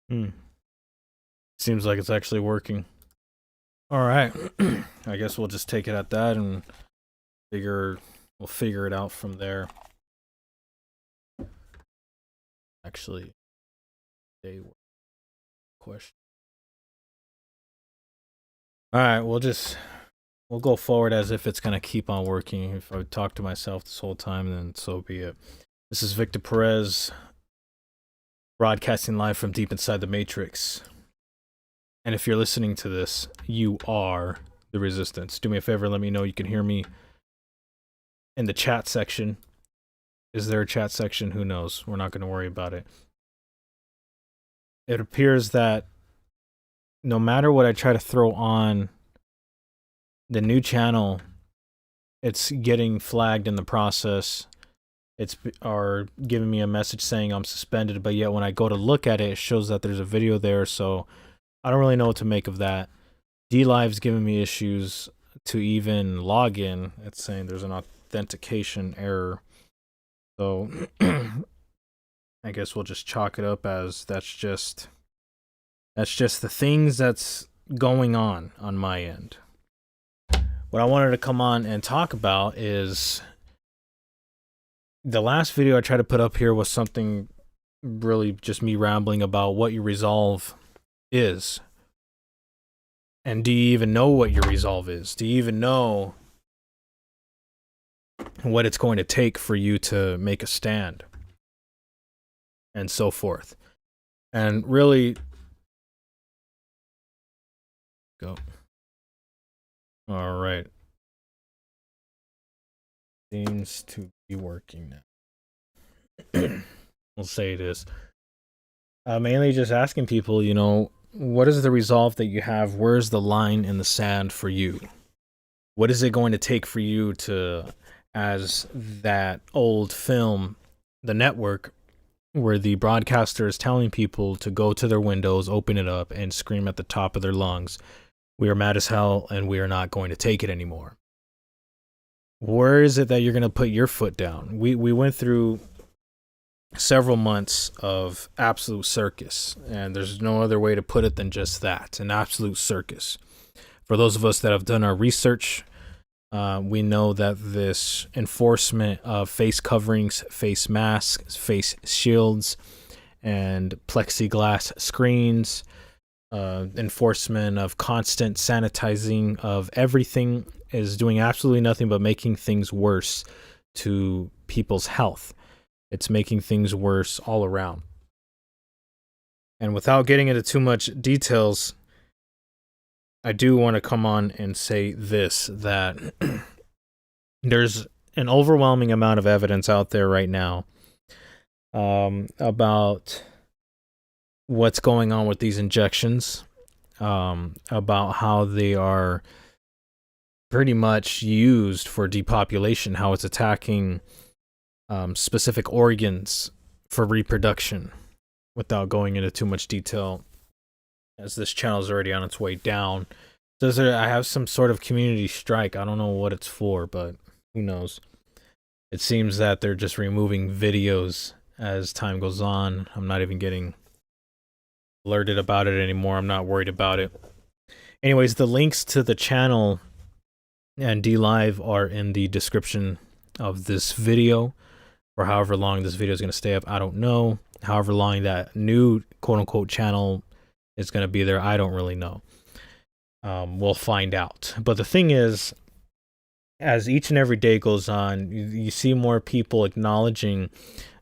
Hmm. Seems like it's actually working. All right. I guess we'll just take it at that and figure we'll figure it out from there. Actually, they were question. All right, we'll go forward as if it's gonna keep on working. If I talk to myself this whole time, then so be it. This is Victor Perez, broadcasting live from deep inside the Matrix. And if you're listening to this, you are the Resistance. Do me a favor, let me know you can hear me in the chat section. Is there a chat section? Who knows? We're not going to worry about it. It appears that no matter what I try to throw on the new channel, it's getting flagged in the process. It's are giving me a message saying I'm suspended, but yet when I go to look at it, it shows that there's a video there, so I don't really know what to make of that. DLive's giving me issues to even log in. It's saying there's an authentication error. So I guess we'll just chalk it up as that's just the things that's going on my end. What I wanted to come on and talk about is the last video I tried to put up here was something really just me rambling about what your resolve is. And do you even know what your resolve is? Do you even know what it's going to take for you to make a stand? And so forth. And really go. All right. Seems to be working now. We'll say it is. Mainly just asking people, you know, what is the resolve that you have? Where's the line in the sand for you? What is it going to take for you to, as that old film, The Network, where the broadcaster is telling people to go to their windows, open it up, and scream at the top of their lungs, "We are mad as hell, and we are not going to take it anymore." Where is it that you're going to put your foot down? We went through several months of absolute circus, and there's no other way to put it than just that, an absolute circus. For those of us that have done our research, we know that this enforcement of face coverings, face masks, face shields, and plexiglass screens, enforcement of constant sanitizing of everything is doing absolutely nothing but making things worse to people's health. It's making things worse all around. And without getting into too much details, I do want to come on and say this, that there's an overwhelming amount of evidence out there right now about what's going on with these injections, about how they are pretty much used for depopulation, how it's attacking specific organs for reproduction, without going into too much detail, as this channel is already on its way down. I have some sort of community strike. I don't know what it's for, but who knows. It seems that they're just removing videos as time goes on. I'm not even getting alerted about it anymore. I'm not worried about it. Anyways, the links to the channel and DLive are in the description of this video, or however long this video is going to stay up. I don't know. However long that new quote-unquote channel is going to be there, I don't really know. We'll find out. But the thing is, as each and every day goes on, you see more people acknowledging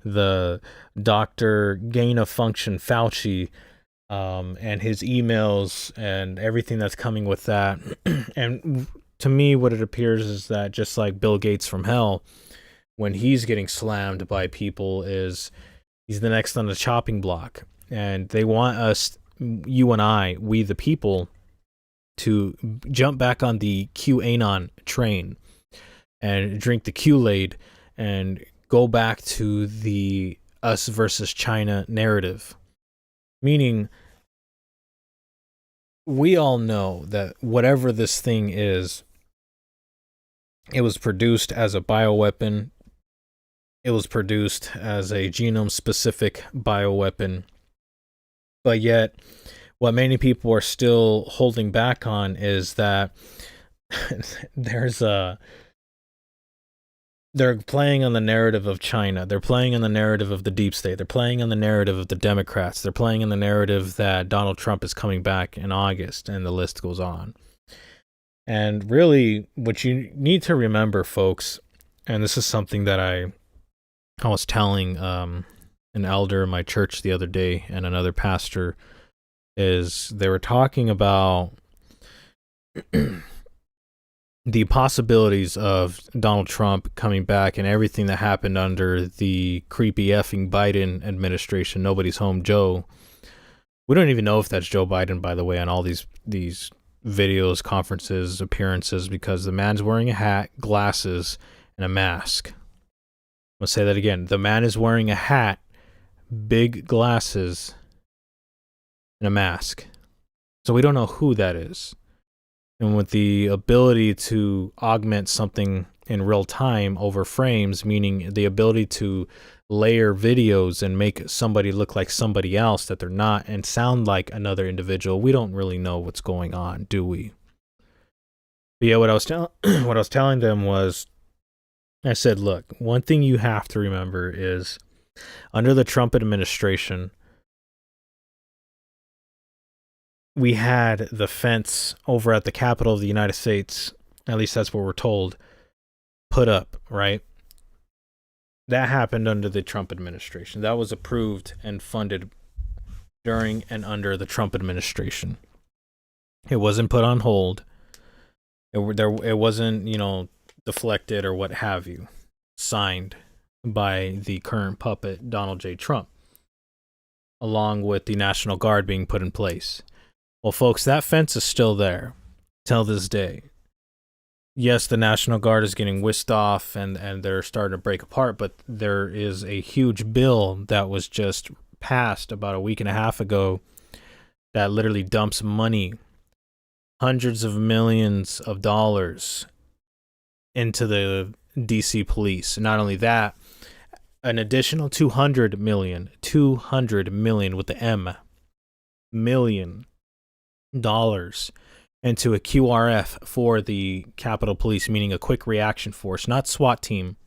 the Dr. Gain of Function Fauci and his emails and everything that's coming with that. And to me, what it appears is that just like Bill Gates from hell, when he's getting slammed by people, is he's the next on the chopping block. And they want us, you and I, we the people, to jump back on the QAnon train and drink the Kool-Aid and go back to the us versus China narrative. Meaning, we all know that whatever this thing is, it was produced as a bioweapon. It was produced as a genome-specific bioweapon. But yet, what many people are still holding back on is that they're playing on the narrative of China. They're playing on the narrative of the deep state. They're playing on the narrative of the Democrats. They're playing on the narrative that Donald Trump is coming back in August, and the list goes on. And really, what you need to remember, folks, and this is something that I was telling an elder in my church the other day and another pastor, is they were talking about the possibilities of Donald Trump coming back and everything that happened under the creepy effing Biden administration. Nobody's home Joe. We don't even know if that's Joe Biden, by the way, on all these videos, conferences, appearances, because the man's wearing a hat, glasses, and a mask. I'll say that again. The man is wearing a hat, big glasses, and a mask. So we don't know who that is. And with the ability to augment something in real time over frames, meaning the ability to layer videos and make somebody look like somebody else that they're not and sound like another individual, we don't really know what's going on, do we? But yeah, what I was telling them was, I said, look, one thing you have to remember is under the Trump administration, we had the fence over at the Capitol of the United States, at least that's what we're told, put up, right? That happened under the Trump administration. That was approved and funded during and under the Trump administration. It wasn't put on hold. It wasn't, deflected or what have you, signed by the current puppet, Donald J. Trump, along with the National Guard being put in place. Well, folks, that fence is still there till this day. Yes, the National Guard is getting whisked off and they're starting to break apart, but there is a huge bill that was just passed about a week and a half ago that literally dumps money, hundreds of millions of dollars, into the DC police. Not only that, an additional 200 million with the M, million dollars into a QRF for the Capitol Police, meaning a quick reaction force, not SWAT team,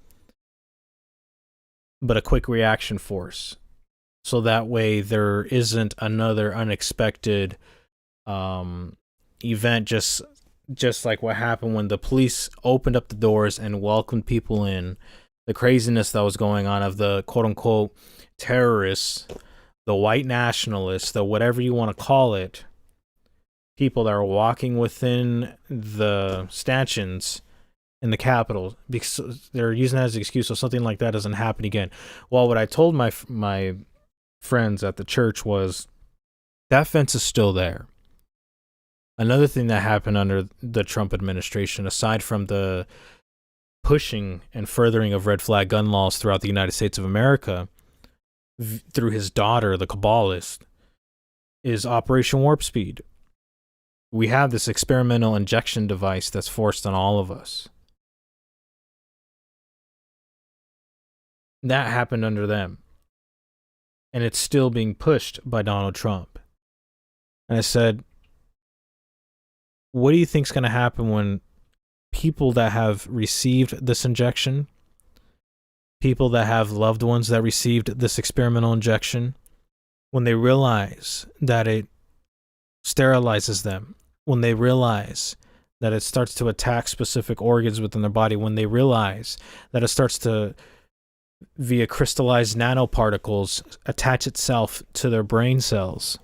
but a quick reaction force. So that way there isn't another unexpected event, just like what happened when the police opened up the doors and welcomed people in. The craziness that was going on of the quote-unquote terrorists, the white nationalists, the whatever you want to call it, people that are walking within the stanchions in the Capitol, because they're using that as an excuse so something like that doesn't happen again. Well, what I told my friends at the church was that fence is still there. Another thing that happened under the Trump administration, aside from the pushing and furthering of red flag gun laws throughout the United States of America through his daughter, the Kabbalist, is Operation Warp Speed. We have this experimental injection device that's forced on all of us. That happened under them. And it's still being pushed by Donald Trump. And I said, what do you think's going to happen when people that have received this injection, people that have loved ones that received this experimental injection, when they realize that it sterilizes them, when they realize that it starts to attack specific organs within their body, when they realize that it starts to, via crystallized nanoparticles, attach itself to their brain cells,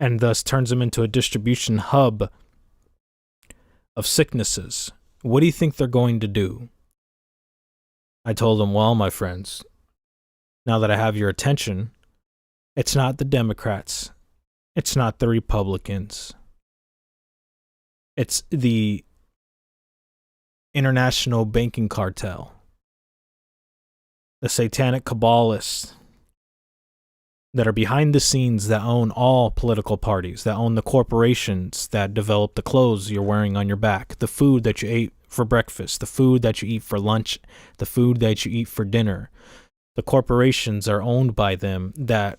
and thus turns them into a distribution hub of sicknesses, what do you think they're going to do? I told them, well, my friends, now that I have your attention, it's not the Democrats, it's not the Republicans, it's the international banking cartel, the satanic Kabbalists that are behind the scenes, that own all political parties, that own the corporations that develop the clothes you're wearing on your back, the food that you ate for breakfast, the food that you eat for lunch, the food that you eat for dinner. The corporations are owned by them that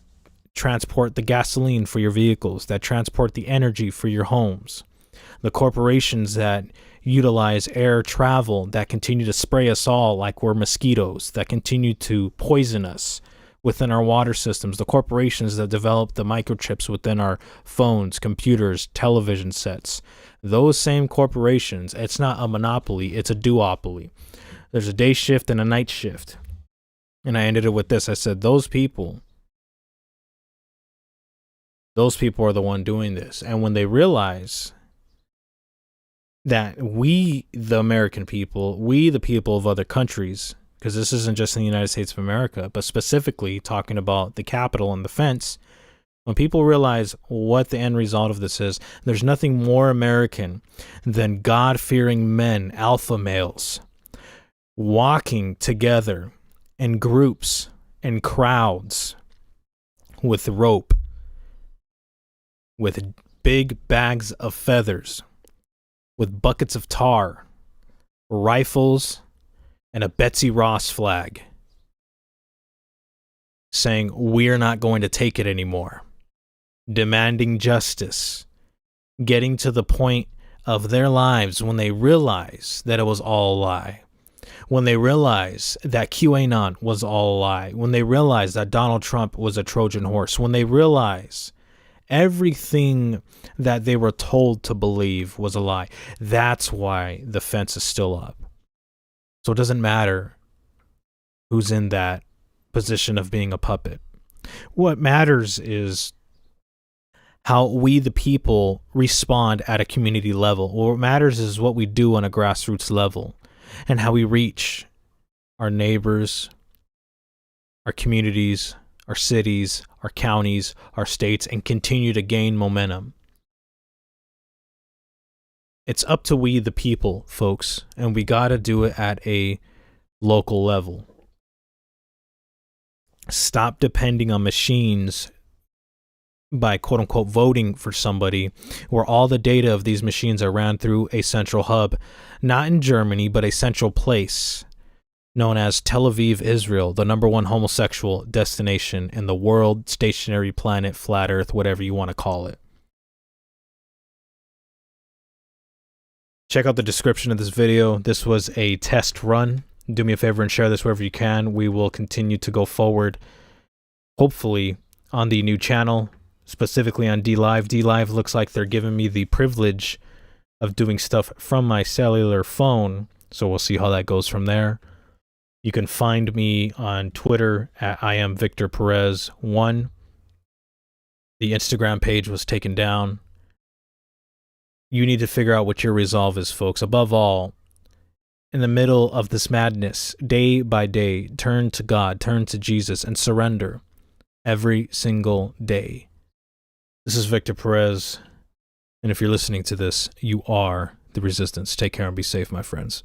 transport the gasoline for your vehicles, that transport the energy for your homes, the corporations that utilize air travel, that continue to spray us all like we're mosquitoes, that continue to poison us within our water systems, the corporations that develop the microchips within our phones, computers, television sets. Those same corporations, it's not a monopoly, it's a duopoly. There's a day shift and a night shift. And I ended it with this. I said, those people are the one doing this. And when they realize that we, the American people, we, the people of other countries, because this isn't just in the United States of America, but specifically talking about the Capitol and the fence, when people realize what the end result of this is, there's nothing more American than God-fearing men, alpha males, walking together in groups and crowds with rope, with big bags of feathers, with buckets of tar, rifles, and a Betsy Ross flag, saying, we're not going to take it anymore, demanding justice, getting to the point of their lives when they realize that it was all a lie, when they realize that QAnon was all a lie, when they realize that Donald Trump was a Trojan horse, when they realize everything that they were told to believe was a lie. That's why the fence is still up. So it doesn't matter who's in that position of being a puppet. What matters is how we, the people, respond at a community level. What matters is what we do on a grassroots level and how we reach our neighbors, our communities, our cities, our counties, our states, and continue to gain momentum. It's up to we, the people, folks, and we got to do it at a local level. Stop depending on machines by quote unquote voting for somebody, where all the data of these machines are ran through a central hub, not in Germany, but a central place known as Tel Aviv, Israel, the #1 homosexual destination in the world, stationary planet, flat earth, whatever you want to call it. Check out the description of this video. This was a test run. Do me a favor and share this wherever you can. We will continue to go forward, hopefully, on the new channel, specifically on DLive. DLive looks like they're giving me the privilege of doing stuff from my cellular phone, so we'll see how that goes from there. You can find me on Twitter at IamVictorPerez1. The Instagram page was taken down. You need to figure out what your resolve is, folks. Above all, in the middle of this madness, day by day, turn to God, turn to Jesus, and surrender every single day. This is Victor Perez, and if you're listening to this, you are the resistance. Take care and be safe, my friends.